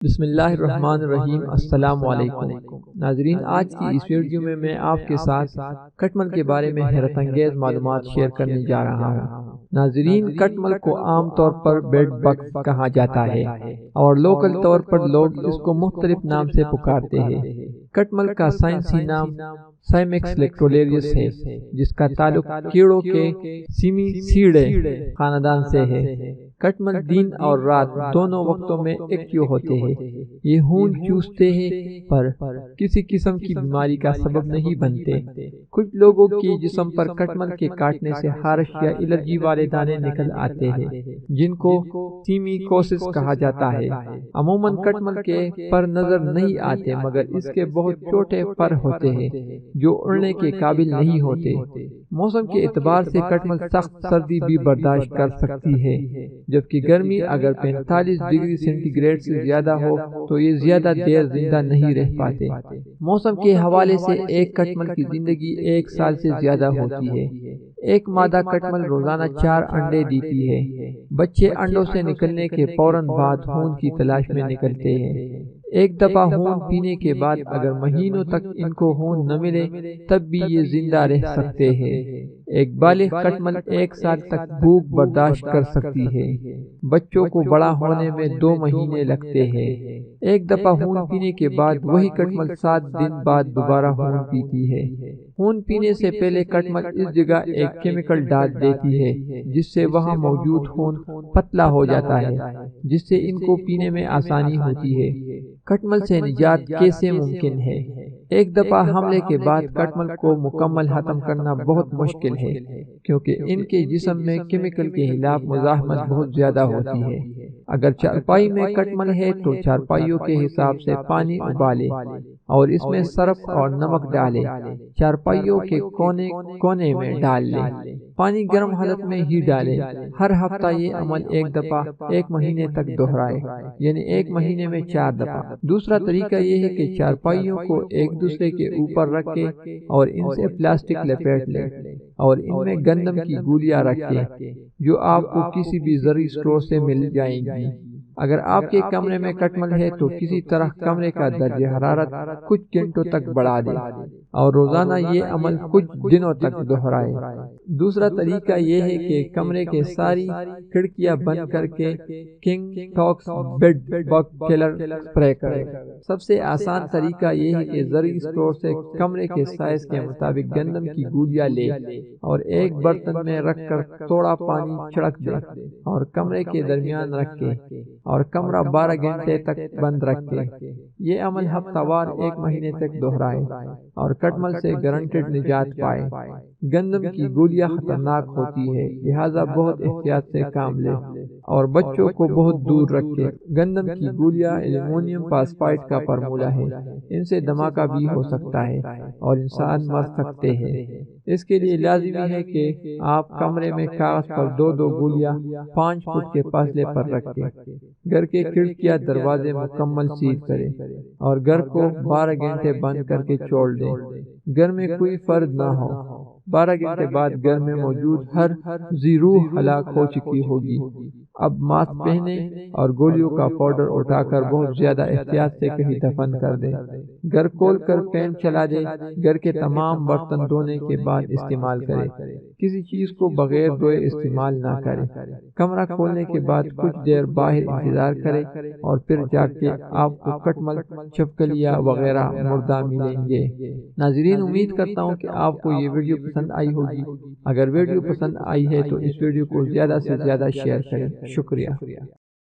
بسم اللہ الرحمن الرحیم۔ السلام علیکم ناظرین، آج کی اس ویڈیو میں آپ کے ساتھ کٹمل کے بارے میں حیرت انگیز معلومات شیئر کرنے جا رہا ہوں۔ ناظرین، کٹمل کو عام طور پر بیڈ بگ کہا جاتا ہے اور لوکل طور پر لوگ اس کو مختلف نام سے پکارتے ہیں۔ کٹمل کا سائنسی نام سائمیکس لیکٹولیریس ہے، جس کا تعلق کیڑوں کے سیمیسیڈے خاندان سے ہے۔ کٹمل دن اور رات دونوں وقتوں میں ایکٹیو ہوتے ہیں۔ یہ خون چوستے ہیں پر کسی قسم کی بیماری کا سبب نہیں بنتے۔ کچھ لوگوں کے جسم پر کٹمل کے کاٹنے سے خارش یا الرجی والے دانے نکل آتے ہیں، جن کو سیمیکوسس کہا جاتا ہے۔ عموماً کٹمل کے پر نظر نہیں آتے، مگر اس کے بہت چھوٹے پر ہوتے ہیں جو اڑنے کے قابل نہیں ہوتے۔ موسم کے اعتبار سے کٹمل سخت سردی بھی برداشت کر سکتی ہے، جبکہ گرمی اگر 45 ڈگری سینٹی گریڈ سے زیادہ ہو تو یہ زیادہ دیر زندہ نہیں رہ پاتے۔ موسم کے حوالے سے ایک کٹمل کی زندگی 1 سال سے زیادہ ہوتی ہے۔ ایک مادہ کٹمل روزانہ 4 انڈے دیتی ہے۔ بچے انڈوں سے نکلنے کے فوراً بعد خون کی تلاش میں نکلتے ہیں۔ ایک دفعہ خون پینے کے بعد اگر مہینوں تک ان کو خون نہ ملے تب بھی یہ زندہ رہ سکتے ہیں۔ ایک بالغ کٹمل 1 سال تک بھوک برداشت کر سکتی ہے۔ بچوں کو بڑا ہونے میں 2 مہینے لگتے ہیں۔ ایک دفعہ خون پینے کے بعد وہی کٹمل 7 دن بعد دوبارہ خون پیتی ہے۔ خون پینے سے پہلے کٹمل اس جگہ ایک کیمیکل ڈال دیتی ہے، جس سے وہاں موجود خون پتلا ہو جاتا ہے، جس سے ان کو پینے میں آسانی ہوتی ہے۔ کٹمل سے نجات کیسے ممکن ہے؟ ایک دفعہ حملے کے بعد کٹمل کو مکمل ختم کرنا بہت مشکل ہے، کیونکہ ان کے جسم میں کیمیکل کے خلاف مزاحمت بہت زیادہ ہوتی ہے۔ اگر چارپائی میں کٹمل ہے تو چارپائیوں کے حساب سے پانی ابالے اور اس میں سرف اور نمک ڈالے، چارپائیوں کے کونے میں ڈال لیں۔ پانی گرم حالت میں ہی ڈالیں۔ ہر ہفتہ یہ عمل 1 دفعہ 1 مہینے تک دہرائے، یعنی 1 مہینے میں 4 دفعہ۔ دوسرا طریقہ یہ ہے کہ چارپائیوں کو ایک دوسرے کے اوپر رکھیں اور ان سے پلاسٹک لپیٹ لیں اور ان میں گندم کی گولیاں رکھیں، جو آپ کو کسی بھی زرعی اسٹور سے مل جائیں گی۔ اگر آپ کے کمرے میں کٹمل ہے تو کسی طرح کمرے کا درجہ حرارت کچھ گھنٹوں تک بڑھا دیں اور روزانہ یہ عمل کچھ دنوں تک دہرائیں۔ دوسرا طریقہ یہ ہے کہ کمرے کے ساری کھڑکیاں بند کر کے کنگ ٹاکس بیڈ بگ کلر اسپرے کریں۔ سب سے آسان طریقہ یہ ہے کہ زرعی اسٹور سے کمرے کے سائز کے مطابق گندم کی گولیاں لیں اور ایک برتن میں رکھ کر تھوڑا پانی چھڑک دیں اور کمرے کے درمیان رکھیں اور کمرہ 12 گھنٹے تک بند رکھیں۔ یہ عمل ہفتہ وار 1 مہینے تک دہرائیں اور کٹمل سے گارنٹیڈ نجات پائیں۔ گندم کی گولیاں خطرناک ہوتی ہے، لہذا بہت احتیاط سے کام لیں اور بچوں کو بہت دور رکھیں۔ گندم کی گولیاں ایلومینیم فاسفائڈ کا فارمولہ ہے، ان سے دھماکہ بھی ہو سکتا ہے اور انسان مر سکتے ہیں۔ اس کے لیے لازمی ہے کہ آپ کمرے میں کاغذ پر 2 گولیاں 5 فٹ کے فاصلے پر رکھیں۔ گھر کے کھڑکیاں دروازے مکمل سیل کریں اور گھر کو 12 گھنٹے بند کر کے چھوڑ دیں۔ گھر میں کوئی فرد نہ ہو۔ 12 گھنٹے بعد گھر میں موجود ہر ذی روح ہلاک ہو چکی ہوگی۔ اب ماسک پہنیں اور گولیوں کا پاؤڈر اٹھا کر بہت زیادہ احتیاط سے کہیں دفن کر دیں۔ گھر کھول کر فین چلا دیں۔ گھر کے تمام برتن دھونے کے بعد استعمال کریں۔ کسی چیز کو بغیر دھوئے استعمال نہ کریں۔ کمرہ کھولنے کے بعد کچھ دیر باہر انتظار کریں اور پھر جا کے آپ کو کٹمل، چھپکلیاں وغیرہ مردہ ملیں گے۔ ناظرین، امید کرتا ہوں کہ آپ کو یہ ویڈیو پسند آئی ہوگی۔ اگر ویڈیو پسند آئی ہے تو اس ویڈیو کو زیادہ سے زیادہ شیئر کریں۔ شکریہ۔